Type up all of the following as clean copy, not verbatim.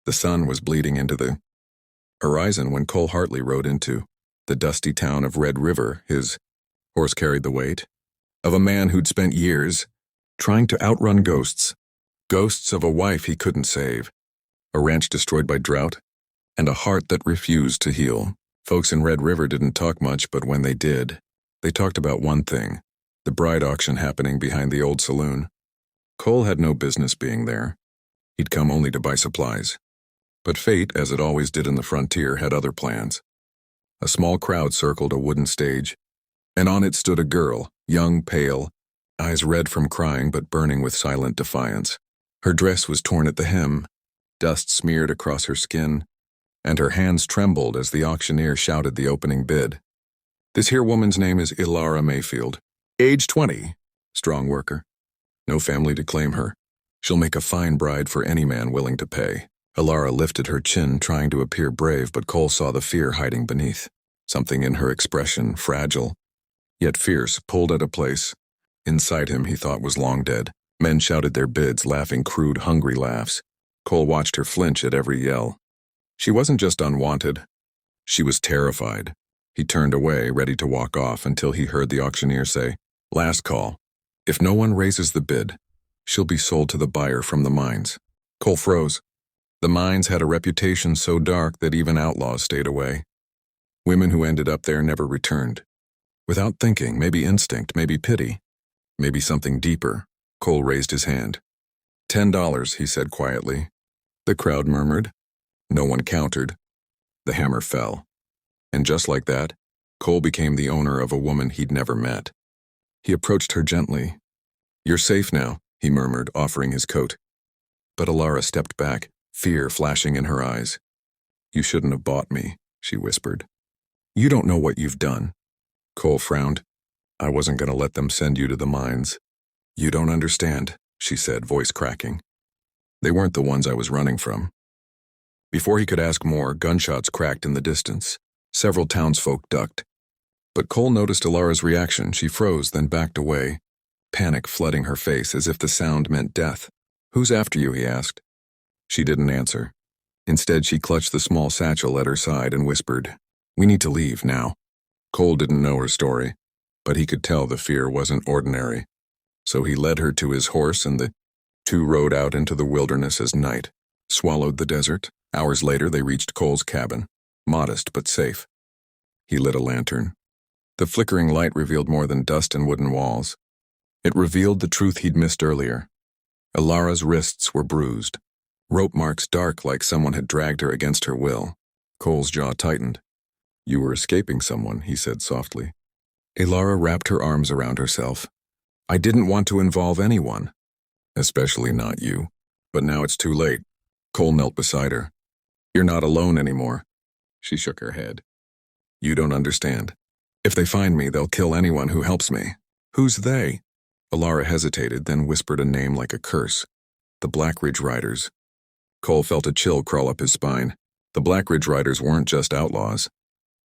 The sun was bleeding into the horizon when Cole Hartley rode into the dusty town of Red River. His horse carried the weight of a man who'd spent years trying to outrun ghosts. Ghosts of a wife he couldn't save, a ranch destroyed by drought, and a heart that refused to heal. Folks in Red River didn't talk much, but when they did, they talked about one thing: the bride auction happening behind the old saloon. Cole had no business being there. He'd come only to buy supplies. But fate, as it always did in the frontier, had other plans. A small crowd circled a wooden stage, and on it stood a girl, young, pale, eyes red from crying but burning with silent defiance. Her dress was torn at the hem, dust smeared across her skin, and her hands trembled as the auctioneer shouted the opening bid. "This here woman's name is Elara Mayfield. Age 20, strong worker. No family to claim her. She'll make a fine bride for any man willing to pay." Elara lifted her chin, trying to appear brave, but Cole saw the fear hiding beneath. Something in her expression, fragile, yet fierce, pulled at a place inside him he thought was long dead. Men shouted their bids, laughing crude, hungry laughs. Cole watched her flinch at every yell. She wasn't just unwanted. She was terrified. He turned away, ready to walk off, until he heard the auctioneer say, "Last call. If no one raises the bid, she'll be sold to the buyer from the mines." Cole froze. The mines had a reputation so dark that even outlaws stayed away. Women who ended up there never returned. Without thinking, maybe instinct, maybe pity, maybe something deeper, Cole raised his hand. $10, he said quietly. The crowd murmured. No one countered. The hammer fell. And just like that, Cole became the owner of a woman he'd never met. He approached her gently. "You're safe now," he murmured, offering his coat. But Elara stepped back, fear flashing in her eyes. "You shouldn't have bought me," she whispered. "You don't know what you've done." Cole frowned. "I wasn't going to let them send you to the mines." "You don't understand," she said, voice cracking. "They weren't the ones I was running from." Before he could ask more, gunshots cracked in the distance. Several townsfolk ducked. But Cole noticed Elara's reaction. She froze, then backed away, panic flooding her face as if the sound meant death. "Who's after you?" he asked. She didn't answer. Instead, she clutched the small satchel at her side and whispered, "We need to leave now." Cole didn't know her story, but he could tell the fear wasn't ordinary. So he led her to his horse, and the two rode out into the wilderness as night swallowed the desert. Hours later, they reached Cole's cabin, modest but safe. He lit a lantern. The flickering light revealed more than dust and wooden walls. It revealed the truth he'd missed earlier. Elara's wrists were bruised, rope marks dark like someone had dragged her against her will. Cole's jaw tightened. "You were escaping someone," he said softly. Elara wrapped her arms around herself. "I didn't want to involve anyone. Especially not you. But now it's too late." Cole knelt beside her. "You're not alone anymore." She shook her head. "You don't understand. If they find me, they'll kill anyone who helps me." "Who's they?" Elara hesitated, then whispered a name like a curse. "The Black Ridge Riders." Cole felt a chill crawl up his spine. The Black Ridge Riders weren't just outlaws.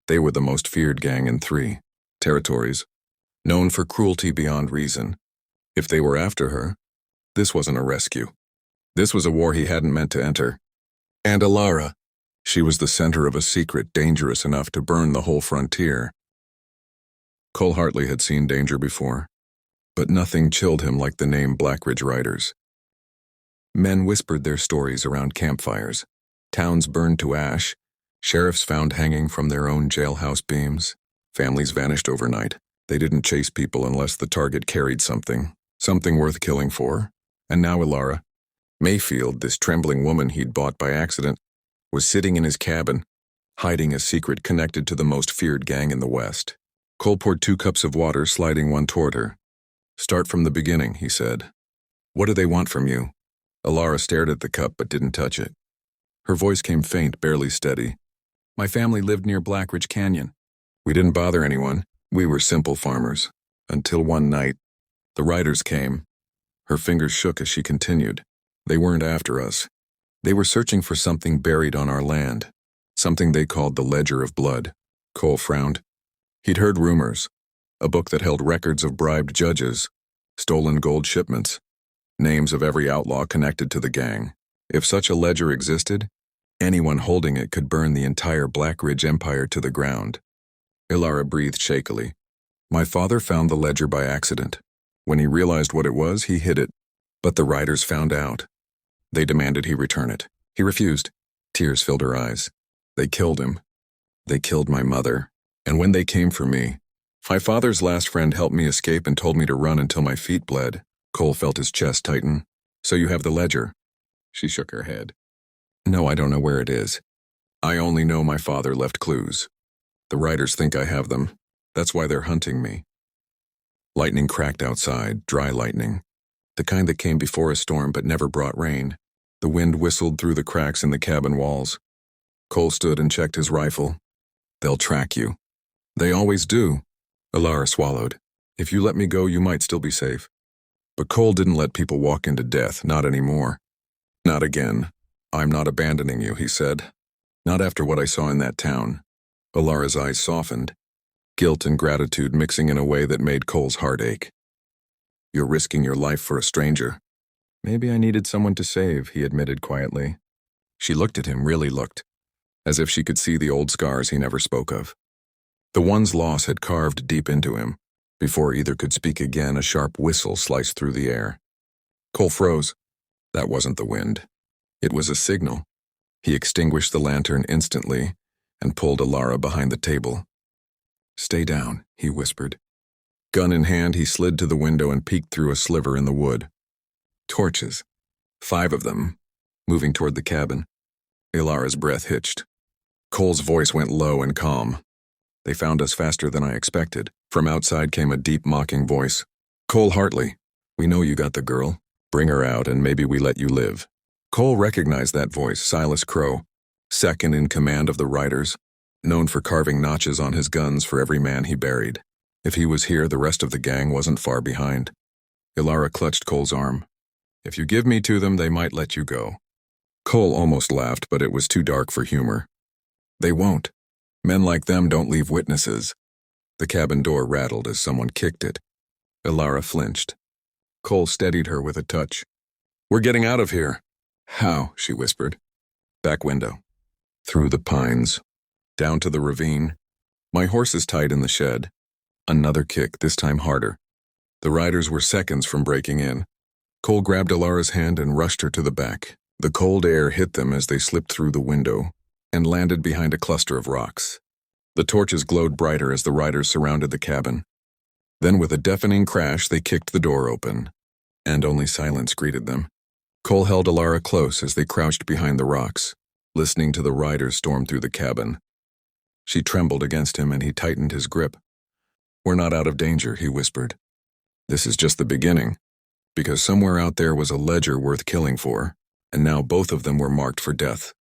They were the most feared gang in 3 territories, known for cruelty beyond reason. If they were after her, this wasn't a rescue. This was a war he hadn't meant to enter. And Elara, she was the center of a secret dangerous enough to burn the whole frontier. Cole Hartley had seen danger before, but nothing chilled him like the name Black Ridge Riders. Men whispered their stories around campfires. Towns burned to ash. Sheriffs found hanging from their own jailhouse beams. Families vanished overnight. They didn't chase people unless the target carried something worth killing for. And now Elara Mayfield, this trembling woman he'd bought by accident, was sitting in his cabin, hiding a secret connected to the most feared gang in the West. Cole poured 2 cups of water, sliding one toward her. "Start from the beginning," he said. "What do they want from you?" Elara stared at the cup but didn't touch it. Her voice came faint, barely steady. "My family lived near Black Ridge Canyon. We didn't bother anyone. We were simple farmers. Until one night, the riders came." Her fingers shook as she continued. "They weren't after us. They were searching for something buried on our land, something they called the Ledger of Blood." Cole frowned. He'd heard rumors, a book that held records of bribed judges, stolen gold shipments, names of every outlaw connected to the gang. If such a ledger existed, Anyone holding it could burn the entire Black Ridge Empire to the ground. Elara breathed shakily. My father found the ledger by accident. When he realized what it was, he hid it. But the riders found out. They demanded he return it. He refused. Tears filled her eyes. They killed him. They killed my mother. And when they came for me, my father's last friend helped me escape and told me to run until my feet bled. Cole felt his chest tighten. So you have the ledger? She shook her head. No, I don't know where it is. I only know my father left clues. The riders think I have them. That's why they're hunting me. Lightning cracked outside, dry lightning. The kind that came before a storm but never brought rain. The wind whistled through the cracks in the cabin walls. Cole stood and checked his rifle. They'll track you. They always do. Elara swallowed. If you let me go, you might still be safe. But Cole didn't let people walk into death, not anymore. Not again. I'm not abandoning you, he said. Not after what I saw in that town. Elara's eyes softened, guilt and gratitude mixing in a way that made Cole's heart ache. You're risking your life for a stranger. Maybe I needed someone to save, he admitted quietly. She looked at him, really looked, as if she could see the old scars he never spoke of. The one's loss had carved deep into him. Before either could speak again, a sharp whistle sliced through the air. Cole froze. That wasn't the wind. It was a signal. He extinguished the lantern instantly and pulled Elara behind the table. Stay down, he whispered. Gun in hand, he slid to the window and peeked through a sliver in the wood. Torches. 5 of them, moving toward the cabin. Elara's breath hitched. Cole's voice went low and calm. They found us faster than I expected. From outside came a deep, mocking voice. Cole Hartley, we know you got the girl. Bring her out and maybe we let you live. Cole recognized that voice, Silas Crow, second in command of the riders, known for carving notches on his guns for every man he buried. If he was here, the rest of the gang wasn't far behind. Elara clutched Cole's arm. If you give me to them, they might let you go. Cole almost laughed, but it was too dark for humor. They won't. Men like them don't leave witnesses. The cabin door rattled as someone kicked it. Elara flinched. Cole steadied her with a touch. We're getting out of here. How? She whispered. Back window. Through the pines. Down to the ravine. My horse is tied in the shed. Another kick, this time harder. The riders were seconds from breaking in. Cole grabbed Elara's hand and rushed her to the back. The cold air hit them as they slipped through the window and landed behind a cluster of rocks. The torches glowed brighter as the riders surrounded the cabin. Then with a deafening crash, they kicked the door open, and only silence greeted them. Cole held Elara close as they crouched behind the rocks, listening to the riders storm through the cabin. She trembled against him and he tightened his grip. We're not out of danger, he whispered. This is just the beginning, because somewhere out there was a ledger worth killing for, and now both of them were marked for death.